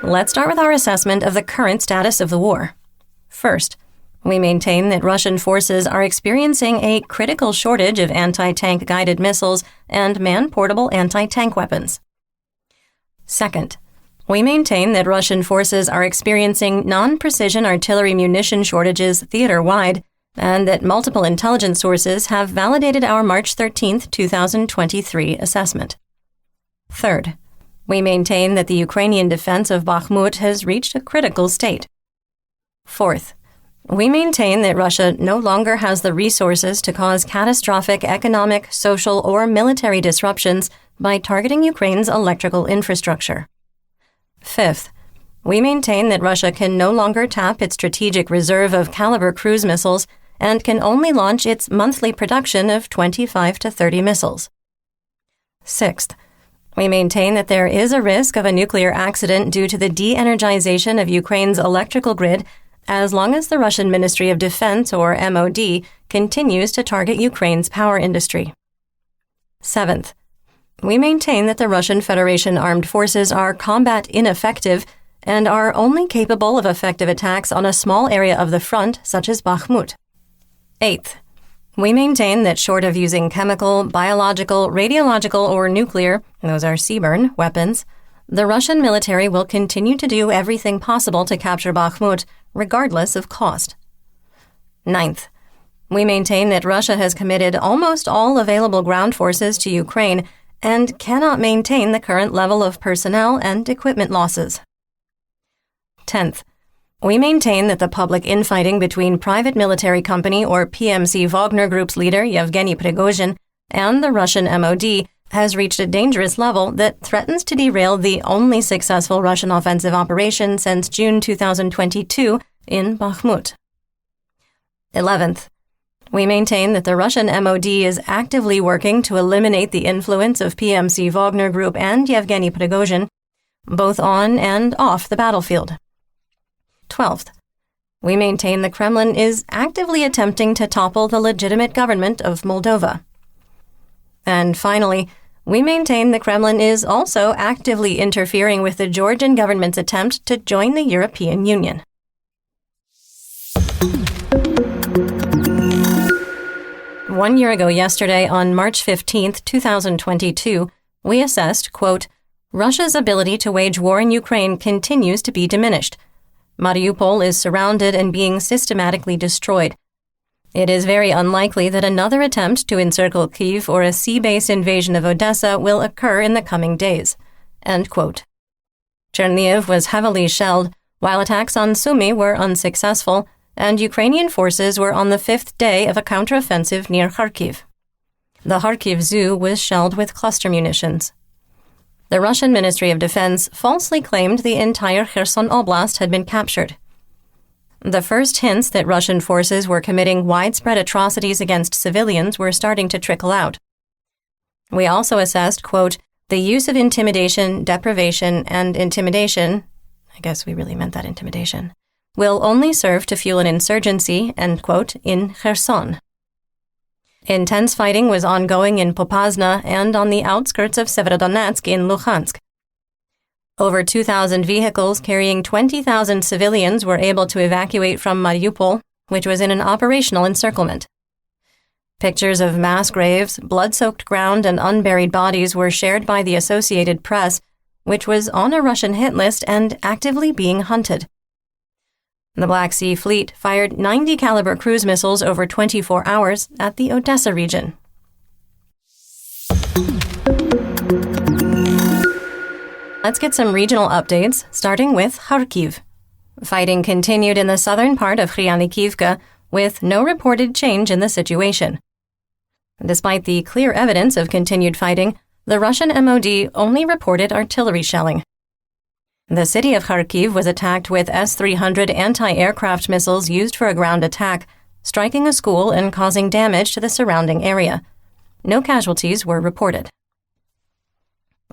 Let's start with our assessment of the current status of the war. First, we maintain that Russian forces are experiencing a critical shortage of anti-tank guided missiles and man-portable anti-tank weapons. Second, we maintain that Russian forces are experiencing non-precision artillery munition shortages theater-wide, and that multiple intelligence sources have validated our March 13, 2023 assessment. Third, we maintain that the Ukrainian defense of Bakhmut has reached a critical state. Fourth, we maintain that Russia no longer has the resources to cause catastrophic economic, social, or military disruptions by targeting Ukraine's electrical infrastructure. Fifth, we maintain that Russia can no longer tap its strategic reserve of caliber cruise missiles and can only launch its monthly production of 25 to 30 missiles. Sixth, we maintain that there is a risk of a nuclear accident due to the de-energization of Ukraine's electrical grid as long as the Russian Ministry of Defense, or MOD, continues to target Ukraine's power industry. Seventh, we maintain that the Russian Federation armed forces are combat ineffective and are only capable of effective attacks on a small area of the front, such as Bakhmut. Eighth, we maintain that short of using chemical, biological, radiological, or nuclear, those are CBRN, weapons, the Russian military will continue to do everything possible to capture Bakhmut, regardless of cost. Ninth, we maintain that Russia has committed almost all available ground forces to Ukraine and cannot maintain the current level of personnel and equipment losses. 10th, we maintain that the public infighting between private military company or PMC Wagner Group's leader Yevgeny Prigozhin and the Russian MOD has reached a dangerous level that threatens to derail the only successful Russian offensive operation since June 2022 in Bakhmut. 11th, we maintain that the Russian MOD is actively working to eliminate the influence of PMC Wagner Group and Yevgeny Prigozhin, both on and off the battlefield. 12th, we maintain the Kremlin is actively attempting to topple the legitimate government of Moldova. And finally, we maintain the Kremlin is also actively interfering with the Georgian government's attempt to join the European Union. One year ago yesterday, on March 15, 2022, we assessed, quote, Russia's ability to wage war in Ukraine continues to be diminished. Mariupol is surrounded and being systematically destroyed. It is very unlikely that another attempt to encircle Kyiv or a sea-based invasion of Odessa will occur in the coming days. End quote. Chernihiv was heavily shelled, while attacks on Sumy were unsuccessful, and Ukrainian forces were on the fifth day of a counteroffensive near Kharkiv. The Kharkiv zoo was shelled with cluster munitions. The Russian Ministry of Defense falsely claimed the entire Kherson Oblast had been captured. The first hints that Russian forces were committing widespread atrocities against civilians were starting to trickle out. We also assessed, quote, the use of intimidation, deprivation, and intimidation, I guess we really meant that intimidation, will only serve to fuel an insurgency, end quote, in Kherson. Intense fighting was ongoing in Popasna and on the outskirts of Severodonetsk in Luhansk. Over 2,000 vehicles carrying 20,000 civilians were able to evacuate from Mariupol, which was in an operational encirclement. Pictures of mass graves, blood-soaked ground, and unburied bodies were shared by the Associated Press, which was on a Russian hit list and actively being hunted. The Black Sea Fleet fired 90 caliber cruise missiles over 24 hours at the Odessa region. Let's get some regional updates, starting with Kharkiv. Fighting continued in the southern part of Khrianikivka, with no reported change in the situation. Despite the clear evidence of continued fighting, the Russian MOD only reported artillery shelling. The city of Kharkiv was attacked with S-300 anti-aircraft missiles used for a ground attack, striking a school and causing damage to the surrounding area. No casualties were reported.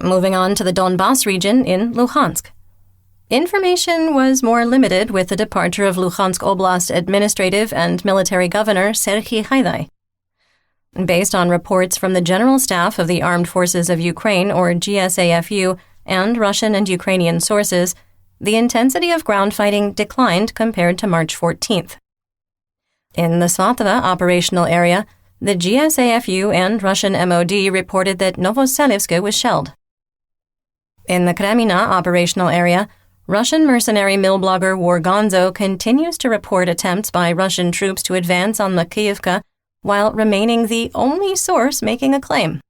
Moving on to the Donbas region in Luhansk. Information was more limited with the departure of Luhansk Oblast administrative and military governor Serhiy Haidai. Based on reports from the General Staff of the Armed Forces of Ukraine, or GSAFU, and Russian and Ukrainian sources, the intensity of ground fighting declined compared to March 14th. In the Svatava operational area, the GSAFU and Russian MOD reported that Novoselivsk was shelled. In the Kremina operational area, Russian mercenary mill blogger Wargonzo continues to report attempts by Russian troops to advance on Makiyivka while remaining the only source making a claim.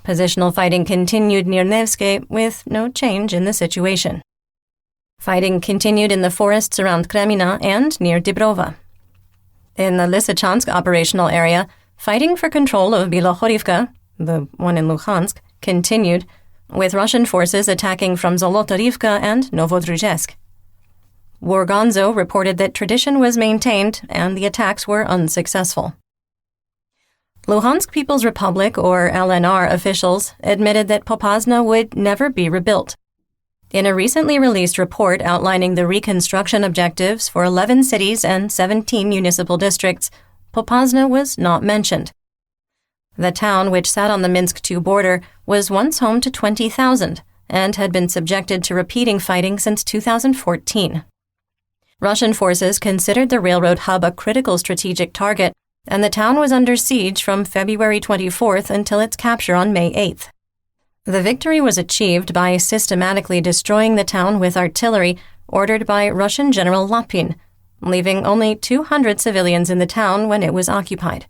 Positional fighting continued near Nevsky with no change in the situation. Fighting continued in the forests around Kremina and near Dibrova. In the Lysychansk operational area, fighting for control of Bilohorivka, the one in Luhansk, continued, with Russian forces attacking from Zolotorivka and Novodruzhesk. Wargonzo reported that tradition was maintained and the attacks were unsuccessful. Luhansk People's Republic, or LNR, officials admitted that Popasna would never be rebuilt. In a recently released report outlining the reconstruction objectives for 11 cities and 17 municipal districts, Popasna was not mentioned. The town, which sat on the Minsk II border, was once home to 20,000 and had been subjected to repeating fighting since 2014. Russian forces considered the railroad hub a critical strategic target, and the town was under siege from February 24th until its capture on May 8th. The victory was achieved by systematically destroying the town with artillery ordered by Russian General Lapin, leaving only 200 civilians in the town when it was occupied.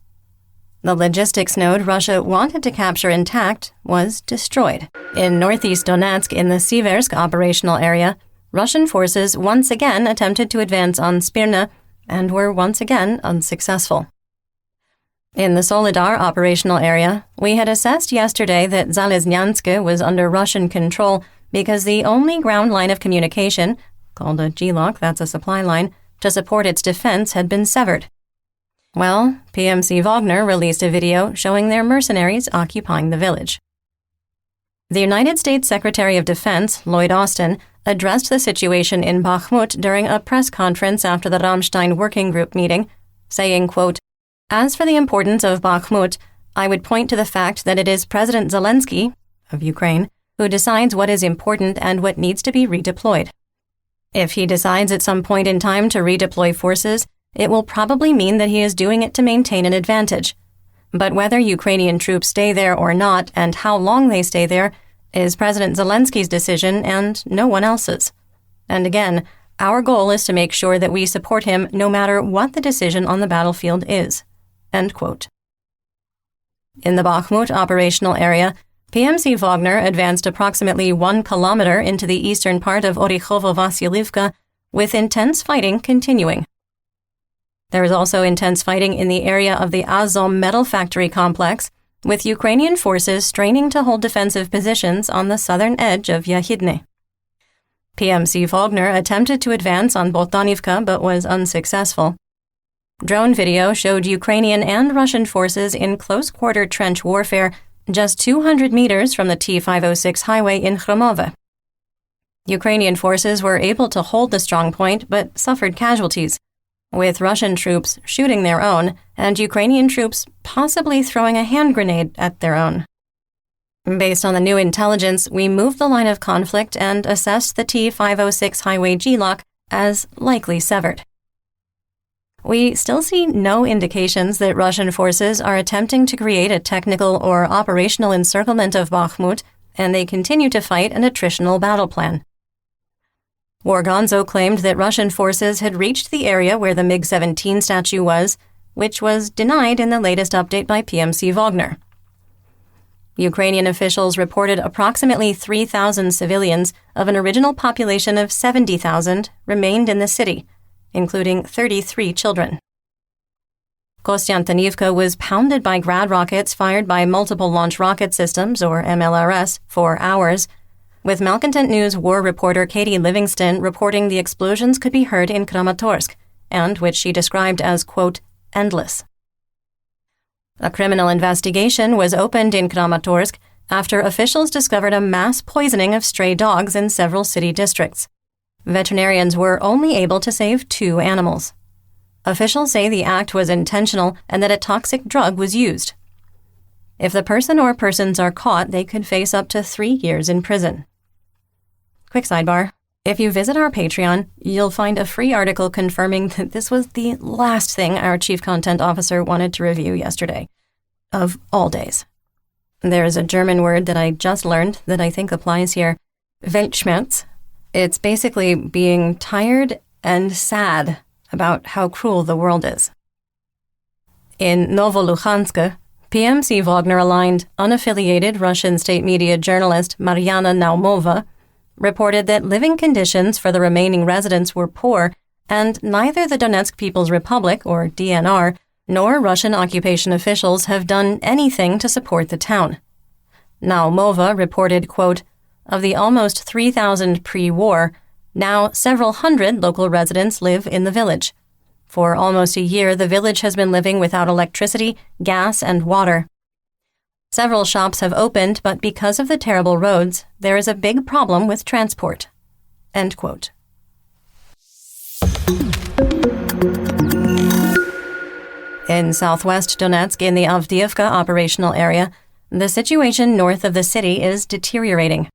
The logistics node Russia wanted to capture intact was destroyed. In northeast Donetsk, in the Siversk operational area, Russian forces once again attempted to advance on Spirna and were once again unsuccessful. In the Solidar operational area, we had assessed yesterday that Zaleznyansk was under Russian control because the only ground line of communication, called a GLOC, that's a supply line, to support its defense had been severed. Well, PMC Wagner released a video showing their mercenaries occupying the village. The United States Secretary of Defense, Lloyd Austin, addressed the situation in Bakhmut during a press conference after the Ramstein Working Group meeting, saying, quote, "As for the importance of Bakhmut, I would point to the fact that it is President Zelensky, of Ukraine, who decides what is important and what needs to be redeployed. If he decides at some point in time to redeploy forces, it will probably mean that he is doing it to maintain an advantage. But whether Ukrainian troops stay there or not and how long they stay there is President Zelensky's decision and no one else's. And again, our goal is to make sure that we support him no matter what the decision on the battlefield is." End quote. In the Bakhmut operational area, PMC Wagner advanced approximately 1 kilometer into the eastern part of Orikhovo-Vasilivka, with intense fighting continuing. There is also intense fighting in the area of the Azom metal factory complex, with Ukrainian forces straining to hold defensive positions on the southern edge of Yahidne. PMC Wagner attempted to advance on Bohdanivka but was unsuccessful. Drone video showed Ukrainian and Russian forces in close-quarter trench warfare just 200 meters from the T-506 highway in Chromove. Ukrainian forces were able to hold the strong point but suffered casualties, with Russian troops shooting their own and Ukrainian troops possibly throwing a hand grenade at their own. Based on the new intelligence, we moved the line of conflict and assessed the T-506 highway GLOC as likely severed. We still see no indications that Russian forces are attempting to create a technical or operational encirclement of Bakhmut, and they continue to fight an attritional battle plan. Wargonzo claimed that Russian forces had reached the area where the MiG-17 statue was, which was denied in the latest update by PMC Wagner. Ukrainian officials reported approximately 3,000 civilians of an original population of 70,000 remained in the city, including 33 children. Kostiantynivka was pounded by Grad rockets fired by Multiple Launch Rocket Systems, or MLRS, for hours, with Malcontent News war reporter Katie Livingston reporting the explosions could be heard in Kramatorsk, and which she described as, quote, endless. A criminal investigation was opened in Kramatorsk after officials discovered a mass poisoning of stray dogs in several city districts. Veterinarians were only able to save 2 animals. Officials say the act was intentional and that a toxic drug was used. If the person or persons are caught, they could face up to 3 years in prison. Quick sidebar. If you visit our Patreon, you'll find a free article confirming that this was the last thing our chief content officer wanted to review yesterday, of all days. There is a German word that I just learned that I think applies here, Weltschmerz. It's basically being tired and sad about how cruel the world is. In Novoluhansk, PMC Wagner-aligned, unaffiliated Russian state media journalist Mariana Naumova reported that living conditions for the remaining residents were poor, and neither the Donetsk People's Republic, or DNR, nor Russian occupation officials have done anything to support the town. Naumova reported, quote, "Of the almost 3,000 pre-war, now several hundred local residents live in the village. For almost a year, the village has been living without electricity, gas, and water. Several shops have opened, but because of the terrible roads, there is a big problem with transport." End quote. In southwest Donetsk, in the Avdiivka operational area, the situation north of the city is deteriorating.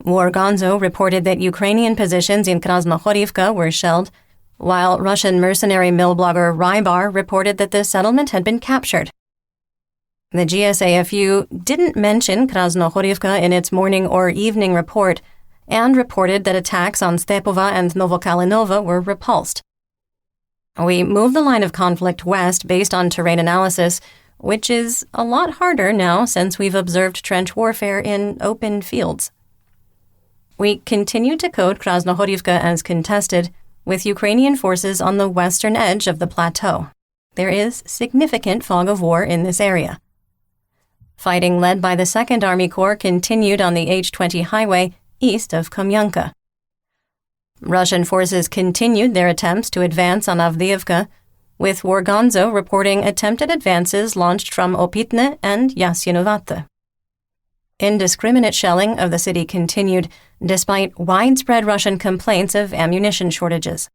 Wargonzo reported that Ukrainian positions in Krasnohorivka were shelled, while Russian mercenary mill blogger Rybar reported that the settlement had been captured. The GSAFU didn't mention Krasnohorivka in its morning or evening report and reported that attacks on Stepova and Novokalinova were repulsed. We moved the line of conflict west based on terrain analysis, which is a lot harder now since we've observed trench warfare in open fields. We continue to code Krasnohorivka as contested, with Ukrainian forces on the western edge of the plateau. There is significant fog of war in this area. Fighting led by the 2nd Army Corps continued on the H-20 highway east of Kamyanka. Russian forces continued their attempts to advance on Avdiivka, with Wargonzo reporting attempted advances launched from Opitne and Yasynovate. Indiscriminate shelling of the city continued, despite widespread Russian complaints of ammunition shortages.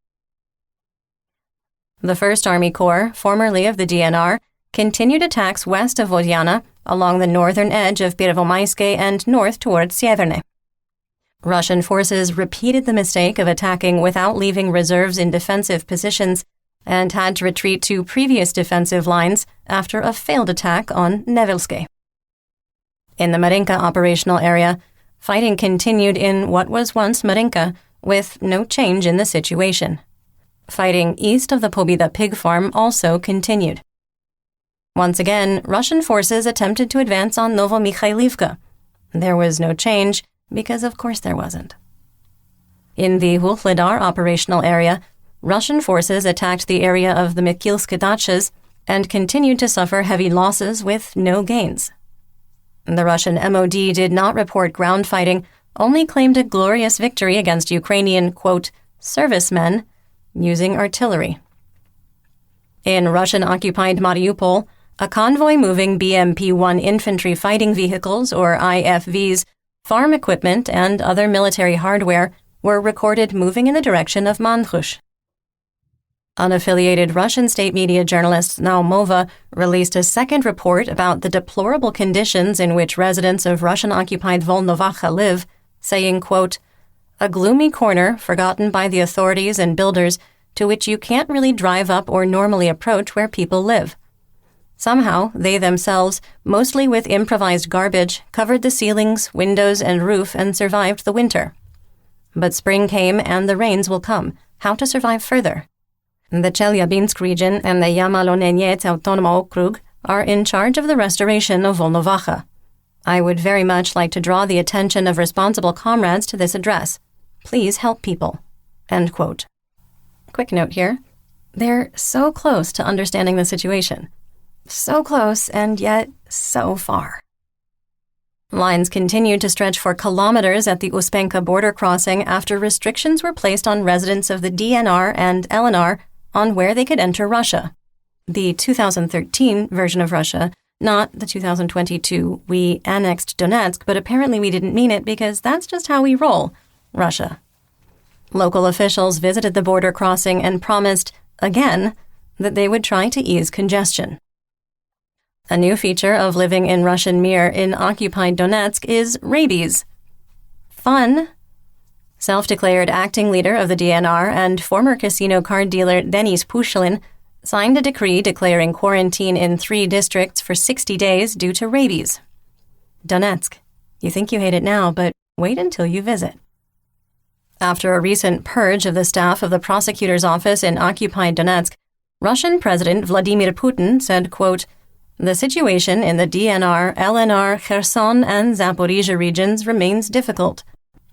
The 1st Army Corps, formerly of the DNR, continued attacks west of Vodyana, along the northern edge of Pervomayske and north towards Sieverne. Russian forces repeated the mistake of attacking without leaving reserves in defensive positions and had to retreat to previous defensive lines after a failed attack on Nevelske. In the Marinka operational area, fighting continued in what was once Marinka, with no change in the situation. Fighting east of the Pobeda pig farm also continued. Once again, Russian forces attempted to advance on Novomikhailivka. There was no change, because of course there wasn't. In the Wuhledar operational area, Russian forces attacked the area of the Mikilske Dachas and continued to suffer heavy losses with no gains. The Russian MOD did not report ground fighting, only claimed a glorious victory against Ukrainian, quote, servicemen using artillery. In Russian-occupied Mariupol, a convoy moving BMP-1 infantry fighting vehicles, or IFVs, farm equipment, and other military hardware were recorded moving in the direction of Mandhush. Unaffiliated Russian state media journalist Naumova released a second report about the deplorable conditions in which residents of Russian-occupied Volnovacha live, saying, quote, "A gloomy corner forgotten by the authorities and builders to which you can't really drive up or normally approach where people live. Somehow, they themselves, mostly with improvised garbage, covered the ceilings, windows, and roof and survived the winter. But spring came and the rains will come. How to survive further? The Chelyabinsk region and the Yamalo-Nenets Autonomous Okrug are in charge of the restoration of Volnovacha. I would very much like to draw the attention of responsible comrades to this address. Please help people." End quote. Quick note here. They're so close to understanding the situation. So close and yet so far. Lines continued to stretch for kilometers at the Uspenka border crossing after restrictions were placed on residents of the DNR and LNR on where they could enter Russia. The 2013 version of Russia, not the 2022 "we annexed Donetsk, but apparently we didn't mean it because that's just how we roll" Russia. Local officials visited the border crossing and promised, again, that they would try to ease congestion. A new feature of living in Russian Mir in occupied Donetsk is rabies. Fun Self-declared acting leader of the DNR and former casino card dealer Denis Pushilin signed a decree declaring quarantine in 3 districts for 60 days due to rabies. Donetsk. You think you hate it now, but wait until you visit. After a recent purge of the staff of the prosecutor's office in occupied Donetsk, Russian President Vladimir Putin said, quote, "The situation in the DNR, LNR, Kherson, and Zaporizhia regions remains difficult."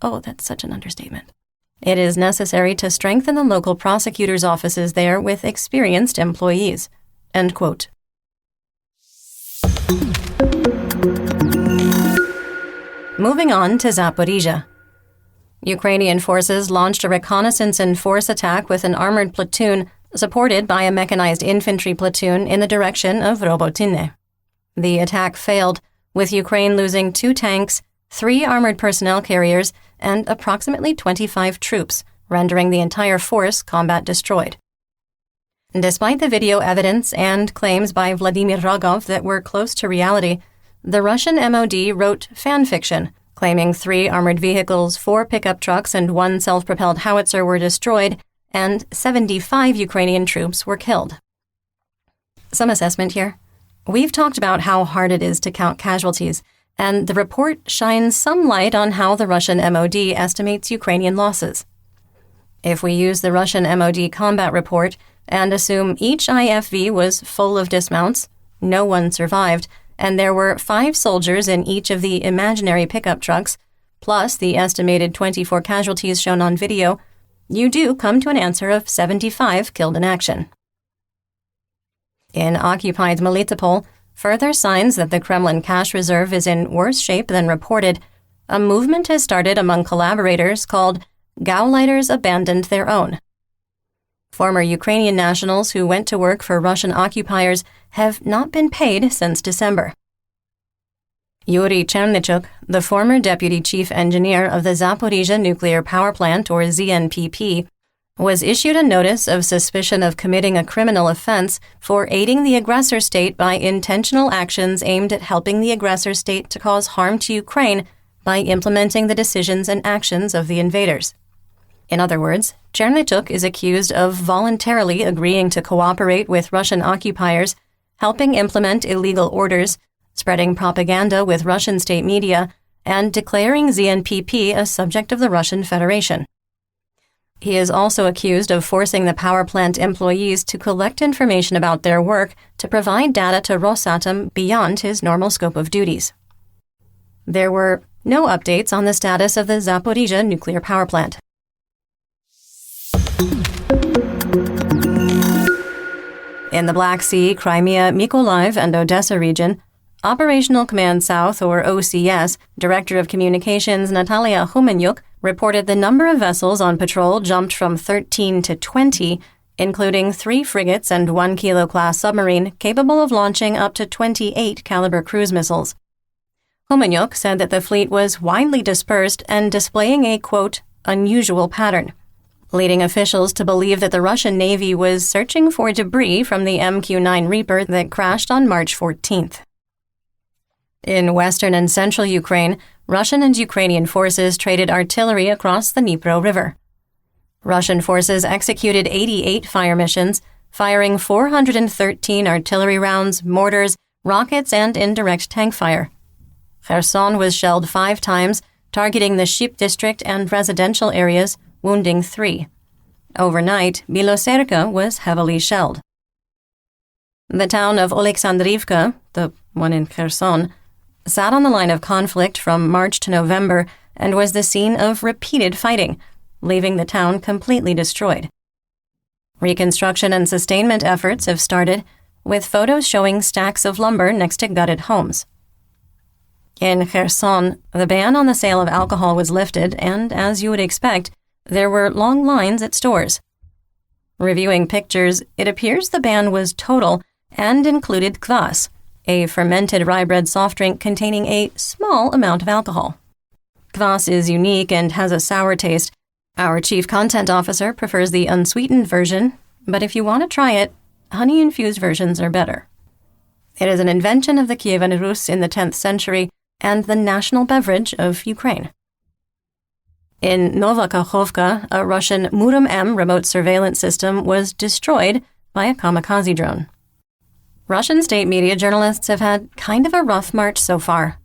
Oh, that's such an understatement. "It is necessary to strengthen the local prosecutors' offices there with experienced employees." End quote. Moving on to Zaporizhia. Ukrainian forces launched a reconnaissance and force attack with an armored platoon supported by a mechanized infantry platoon in the direction of Robotyne. The attack failed, with Ukraine losing 2 tanks, 3 armored personnel carriers, and approximately 25 troops, rendering the entire force combat destroyed. Despite the video evidence and claims by Vladimir Rogov that were close to reality, the Russian MOD wrote fan fiction, claiming 3 armored vehicles, 4 pickup trucks, and 1 self-propelled howitzer were destroyed, and 75 Ukrainian troops were killed. Some assessment here. We've talked about how hard it is to count casualties, and the report shines some light on how the Russian MOD estimates Ukrainian losses. If we use the Russian MOD combat report and assume each IFV was full of dismounts, no one survived, and there were 5 soldiers in each of the imaginary pickup trucks, plus the estimated 24 casualties shown on video, you do come to an answer of 75 killed in action. In occupied Melitopol, further signs that the Kremlin cash reserve is in worse shape than reported, a movement has started among collaborators called Gauleiters Abandoned Their Own. Former Ukrainian nationals who went to work for Russian occupiers have not been paid since December. Yuri Chernychuk, the former deputy chief engineer of the Zaporizhia nuclear power plant, or ZNPP, was issued a notice of suspicion of committing a criminal offense for aiding the aggressor state by intentional actions aimed at helping the aggressor state to cause harm to Ukraine by implementing the decisions and actions of the invaders. In other words, Chernychuk is accused of voluntarily agreeing to cooperate with Russian occupiers, helping implement illegal orders, spreading propaganda with Russian state media, and declaring ZNPP a subject of the Russian Federation. He is also accused of forcing the power plant employees to collect information about their work to provide data to Rosatom beyond his normal scope of duties. There were no updates on the status of the Zaporizhia nuclear power plant. In the Black Sea, Crimea, Mykolaiv, and Odessa region, Operational Command South, or OCS, Director of Communications Natalia Humenyuk reported the number of vessels on patrol jumped from 13 to 20, including 3 frigates and 1 Kilo-class submarine capable of launching up to 28 caliber cruise missiles. Humenyuk said that the fleet was widely dispersed and displaying a, quote, unusual pattern, leading officials to believe that the Russian Navy was searching for debris from the MQ-9 Reaper that crashed on March 14th. In western and central Ukraine, Russian and Ukrainian forces traded artillery across the Dnipro River. Russian forces executed 88 fire missions, firing 413 artillery rounds, mortars, rockets, and indirect tank fire. Kherson was shelled 5 times, targeting the Ship district and residential areas, wounding 3. Overnight, Biloserka was heavily shelled. The town of Oleksandrivka, the one in Kherson, sat on the line of conflict from March to November and was the scene of repeated fighting, leaving the town completely destroyed. Reconstruction and sustainment efforts have started, with photos showing stacks of lumber next to gutted homes. In Kherson, the ban on the sale of alcohol was lifted, and as you would expect, there were long lines at stores. Reviewing pictures, it appears the ban was total and included kvass, a fermented rye bread soft drink containing a small amount of alcohol. Kvass is unique and has a sour taste. Our chief content officer prefers the unsweetened version, but if you want to try it, honey-infused versions are better. It is an invention of the Kievan Rus in the 10th century and the national beverage of Ukraine. In Nova Kakhovka, a Russian Murom-M remote surveillance system was destroyed by a kamikaze drone. Russian state media journalists have had kind of a rough march so far.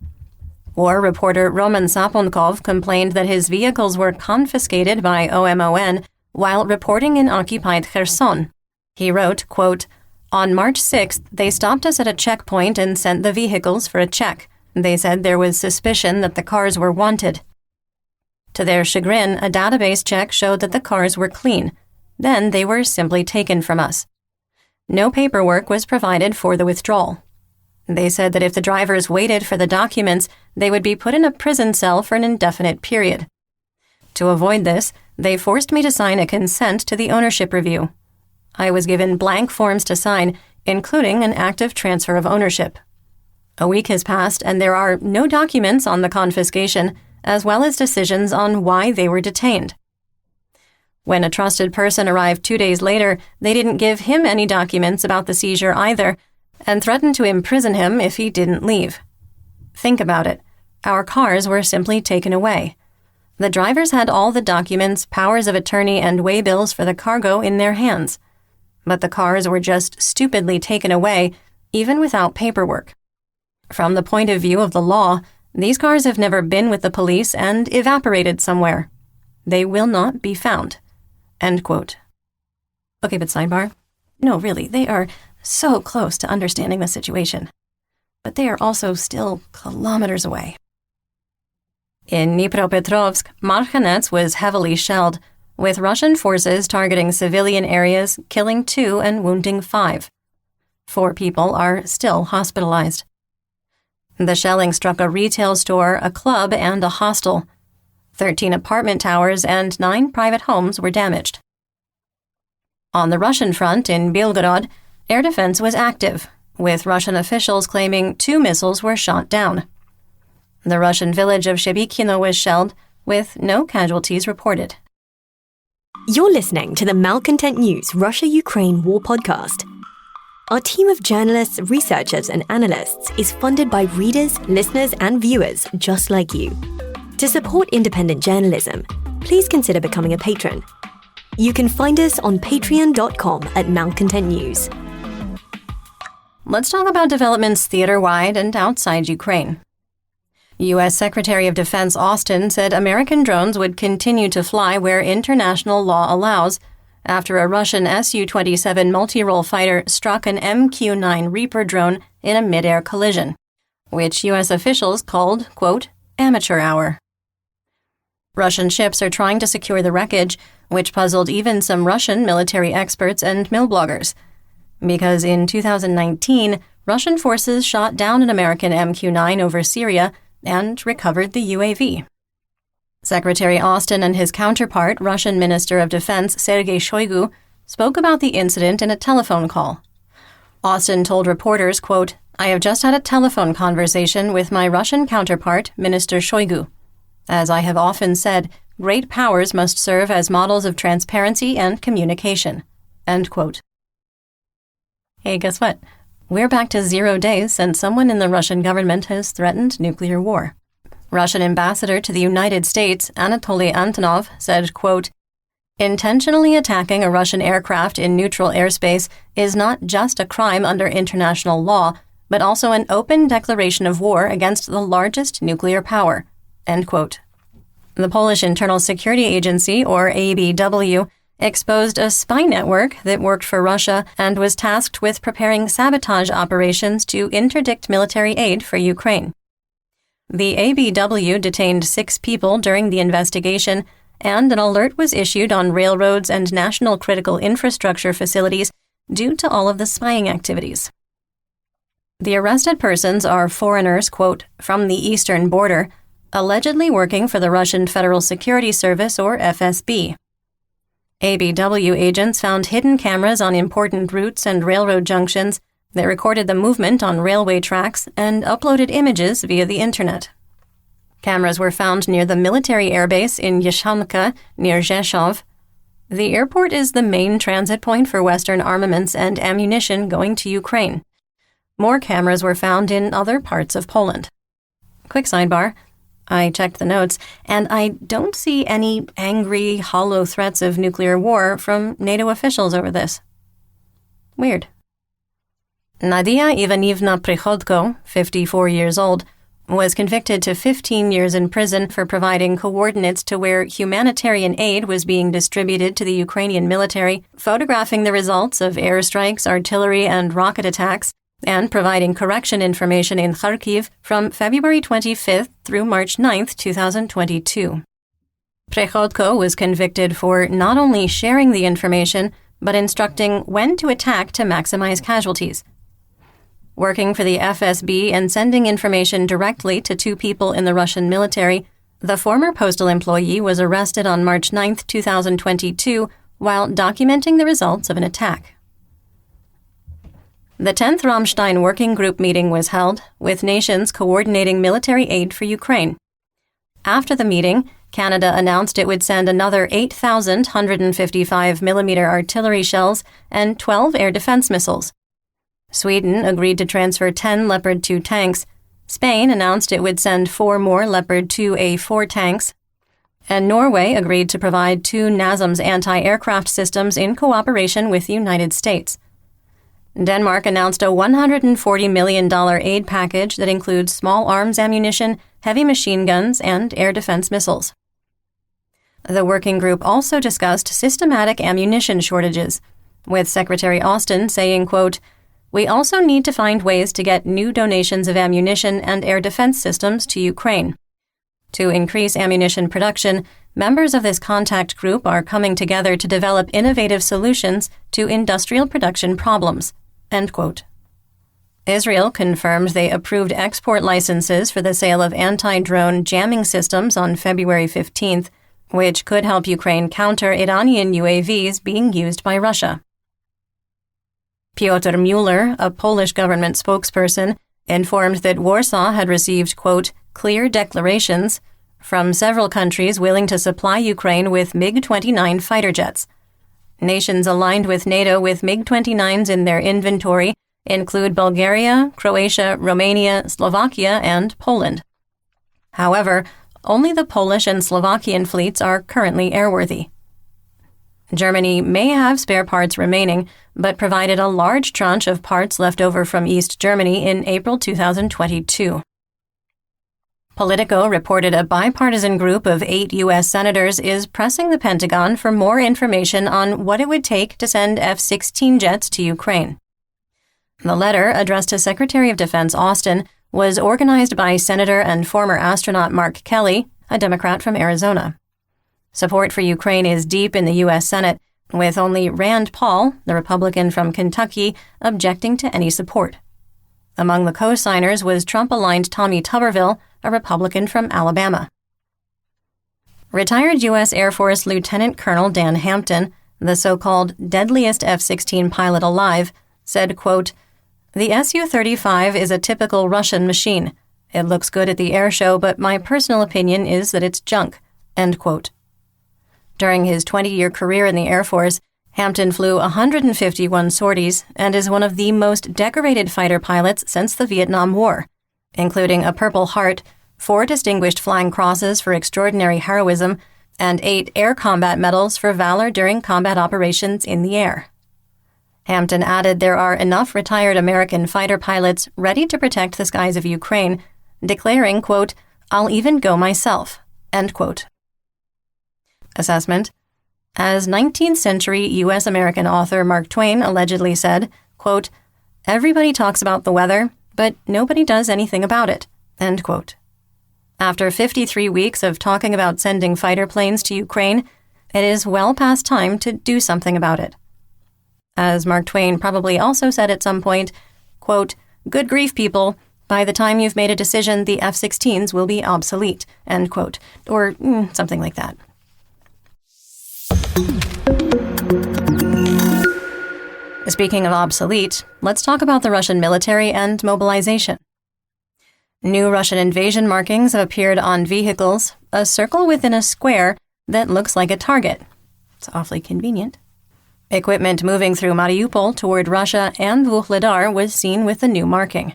War reporter Roman Saponkov complained that his vehicles were confiscated by OMON while reporting in occupied Kherson. He wrote, quote, "On March 6th, they stopped us at a checkpoint and sent the vehicles for a check. They said there was suspicion that the cars were wanted. To their chagrin, a database check showed that the cars were clean. Then they were simply taken from us. No paperwork was provided for the withdrawal. They said that if the drivers waited for the documents, they would be put in a prison cell for an indefinite period. To avoid this, they forced me to sign a consent to the ownership review. I was given blank forms to sign, including an active transfer of ownership. A week has passed and there are no documents on the confiscation, as well as decisions on why they were detained. When a trusted person arrived 2 days later, they didn't give him any documents about the seizure either, and threatened to imprison him if he didn't leave. Think about it. Our cars were simply taken away. The drivers had all the documents, powers of attorney, and waybills for the cargo in their hands. But the cars were just stupidly taken away, even without paperwork. From the point of view of the law, these cars have never been with the police and evaporated somewhere. They will not be found." End quote. Okay, but sidebar? No, really, they are so close to understanding the situation. But they are also still kilometers away. In Dnipropetrovsk, Marhanets was heavily shelled, with Russian forces targeting civilian areas, killing 2 and wounding 5. 4 people are still hospitalized. The shelling struck a retail store, a club, and a hostel. 13 apartment towers and 9 private homes were damaged. On the Russian front in Belgorod, air defense was active, with Russian officials claiming 2 missiles were shot down. The Russian village of Shebekino was shelled, with no casualties reported. You're listening to the Malcontent News Russia-Ukraine War Podcast. Our team of journalists, researchers, and analysts is funded by readers, listeners, and viewers just like you. To support independent journalism, please consider becoming a patron. You can find us on patreon.com/malcontentnews. Let's talk about developments theater-wide and outside Ukraine. U.S. Secretary of Defense Austin said American drones would continue to fly where international law allows after a Russian Su-27 multi-role fighter struck an MQ-9 Reaper drone in a mid-air collision, which U.S. officials called, quote, amateur hour. Russian ships are trying to secure the wreckage, which puzzled even some Russian military experts and mill bloggers, because in 2019, Russian forces shot down an American MQ-9 over Syria and recovered the UAV. Secretary Austin and his counterpart, Russian Minister of Defense Sergei Shoigu, spoke about the incident in a telephone call. Austin told reporters, quote, "I have just had a telephone conversation with my Russian counterpart, Minister Shoigu. As I have often said, great powers must serve as models of transparency and communication." End quote. Hey, guess what? We're back to 0 days since someone in the Russian government has threatened nuclear war. Russian ambassador to the United States, Anatoly Antonov, said, quote, "Intentionally attacking a Russian aircraft in neutral airspace is not just a crime under international law, but also an open declaration of war against the largest nuclear power." End quote. The Polish Internal Security Agency, or ABW, exposed a spy network that worked for Russia and was tasked with preparing sabotage operations to interdict military aid for Ukraine. The ABW detained 6 people during the investigation, and an alert was issued on railroads and national critical infrastructure facilities due to all of the spying activities. The arrested persons are foreigners, quote, from the eastern border, allegedly working for the Russian Federal Security Service, or FSB. ABW agents found hidden cameras on important routes and railroad junctions that recorded the movement on railway tracks and uploaded images via the internet. Cameras were found near the military airbase in Yashamka, near Rzeszów. The airport is the main transit point for Western armaments and ammunition going to Ukraine. More cameras were found in other parts of Poland. Quick sidebar, I checked the notes, and I don't see any angry, hollow threats of nuclear war from NATO officials over this. Weird. Nadia Ivanivna Prichodko, 54 years old, was convicted to 15 years in prison for providing coordinates to where humanitarian aid was being distributed to the Ukrainian military, photographing the results of airstrikes, artillery, and rocket attacks, and providing correction information in Kharkiv from February 25th through March 9th, 2022. Prichodko was convicted for not only sharing the information, but instructing when to attack to maximize casualties. Working for the FSB and sending information directly to two people in the Russian military, the former postal employee was arrested on March 9, 2022, while documenting the results of an attack. The 10th Rammstein Working Group meeting was held, with nations coordinating military aid for Ukraine. After the meeting, Canada announced it would send another 8,155mm artillery shells and 12 air defense missiles. Sweden agreed to transfer 10 Leopard 2 tanks. Spain announced it would send 4 more Leopard 2A4 tanks. And Norway agreed to provide 2 NASAMS anti-aircraft systems in cooperation with the United States. Denmark announced a $140 million aid package that includes small arms ammunition, heavy machine guns, and air defense missiles. The working group also discussed systematic ammunition shortages, with Secretary Austin saying, quote, "We also need to find ways to get new donations of ammunition and air defense systems to Ukraine. To increase ammunition production, members of this contact group are coming together to develop innovative solutions to industrial production problems." End quote. Israel confirmed they approved export licenses for the sale of anti-drone jamming systems on February 15th, which could help Ukraine counter Iranian UAVs being used by Russia. Piotr Mueller, a Polish government spokesperson, informed that Warsaw had received, quote, "clear declarations" from several countries willing to supply Ukraine with MiG-29 fighter jets. Nations aligned with NATO with MiG-29s in their inventory include Bulgaria, Croatia, Romania, Slovakia, and Poland. However, only the Polish and Slovakian fleets are currently airworthy. Germany may have spare parts remaining, but provided a large tranche of parts left over from East Germany in April 2022. Politico reported a bipartisan group of 8 U.S. senators is pressing the Pentagon for more information on what it would take to send F-16 jets to Ukraine. The letter, addressed to Secretary of Defense Austin, was organized by Senator and former astronaut Mark Kelly, a Democrat from Arizona. Support for Ukraine is deep in the U.S. Senate, with only Rand Paul, the Republican from Kentucky, objecting to any support. Among the co-signers was Trump-aligned Tommy Tuberville, a Republican from Alabama. Retired U.S. Air Force Lieutenant Colonel Dan Hampton, the so-called deadliest F-16 pilot alive, said, quote, "The Su-35 is a typical Russian machine. It looks good at the air show, but my personal opinion is that it's junk." End quote. During his 20-year career in the Air Force, Hampton flew 151 sorties and is one of the most decorated fighter pilots since the Vietnam War, including a Purple Heart, 4 Distinguished Flying Crosses for extraordinary heroism, and 8 Air Combat Medals for valor during combat operations in the air. Hampton added there are enough retired American fighter pilots ready to protect the skies of Ukraine, declaring, quote, "I'll even go myself," end quote. Assessment. As 19th century U.S. American author Mark Twain allegedly said, quote, "Everybody talks about the weather, but nobody does anything about it," end quote. After 53 weeks of talking about sending fighter planes to Ukraine, it is well past time to do something about it. As Mark Twain probably also said at some point, quote, "Good grief, people. By the time you've made a decision, the F-16s will be obsolete," end quote, or something like that. Speaking of obsolete, let's talk about the Russian military and mobilization. New Russian invasion markings have appeared on vehicles, a circle within a square that looks like a target. It's awfully convenient. Equipment moving through Mariupol toward Russia and Vuhledar was seen with the new marking.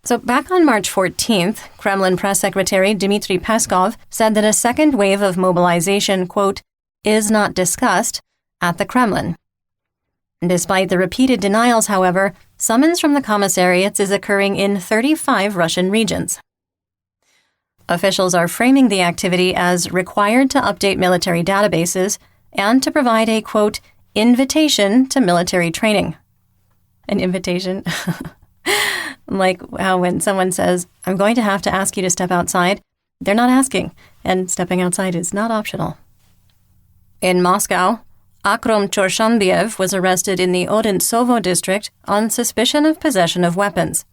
So back on March 14th, Kremlin press secretary Dmitry Peskov said that a second wave of mobilization, quote, is not discussed at the Kremlin. Despite the repeated denials, however, summons from the commissariats is occurring in 35 Russian regions. Officials are framing the activity as required to update military databases and to provide a, quote, invitation to military training. An invitation? Like how when someone says, I'm going to have to ask you to step outside, they're not asking, and stepping outside is not optional. In Moscow, Akrom Chorshanbiev was arrested in the Odintsovo district on suspicion of possession of weapons.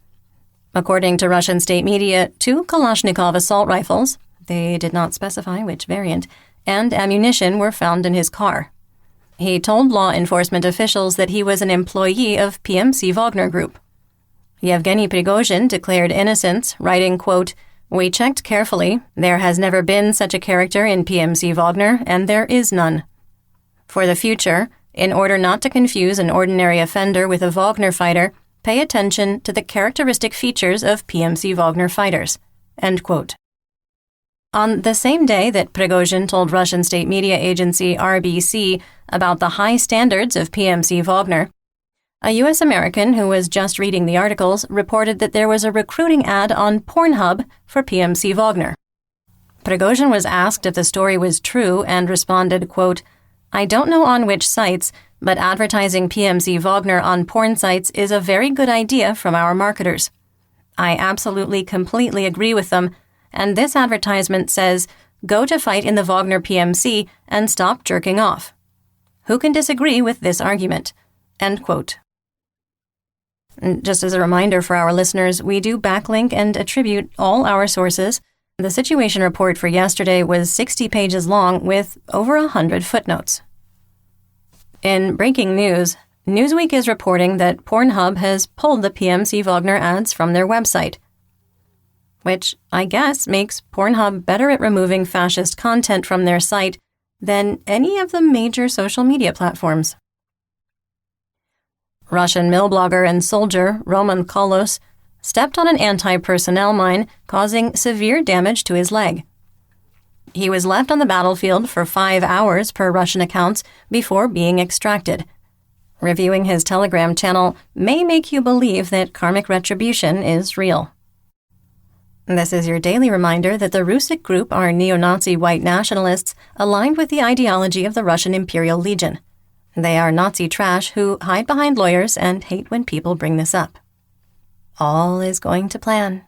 According to Russian state media, 2 Kalashnikov assault rifles, they did not specify which variant, and ammunition were found in his car. He told law enforcement officials that he was an employee of PMC Wagner Group. Yevgeny Prigozhin declared innocence, writing, quote, "We checked carefully. There has never been such a character in PMC Wagner, and there is none. For the future, in order not to confuse an ordinary offender with a Wagner fighter, pay attention to the characteristic features of PMC Wagner fighters." End quote. On the same day that Prigozhin told Russian state media agency RBC about the high standards of PMC Wagner, a U.S. American who was just reading the articles reported that there was a recruiting ad on Pornhub for PMC Wagner. Prigozhin was asked if the story was true and responded, quote, "I don't know on which sites, but advertising PMC Wagner on porn sites is a very good idea from our marketers. I absolutely, completely agree with them, and this advertisement says, go to fight in the Wagner PMC and stop jerking off. Who can disagree with this argument?" End quote. And just as a reminder for our listeners, we do backlink and attribute all our sources. The situation report for yesterday was 60 pages long with over 100 footnotes. In breaking news, Newsweek is reporting that Pornhub has pulled the PMC Wagner ads from their website, which I guess makes Pornhub better at removing fascist content from their site than any of the major social media platforms. Russian mill blogger and soldier Roman Kolos stepped on an anti-personnel mine, causing severe damage to his leg. He was left on the battlefield for 5 hours per Russian accounts before being extracted. Reviewing his Telegram channel may make you believe that karmic retribution is real. This is your daily reminder that the Rusik group are neo-Nazi white nationalists aligned with the ideology of the Russian Imperial Legion. They are Nazi trash who hide behind lawyers and hate when people bring this up. All is going to plan.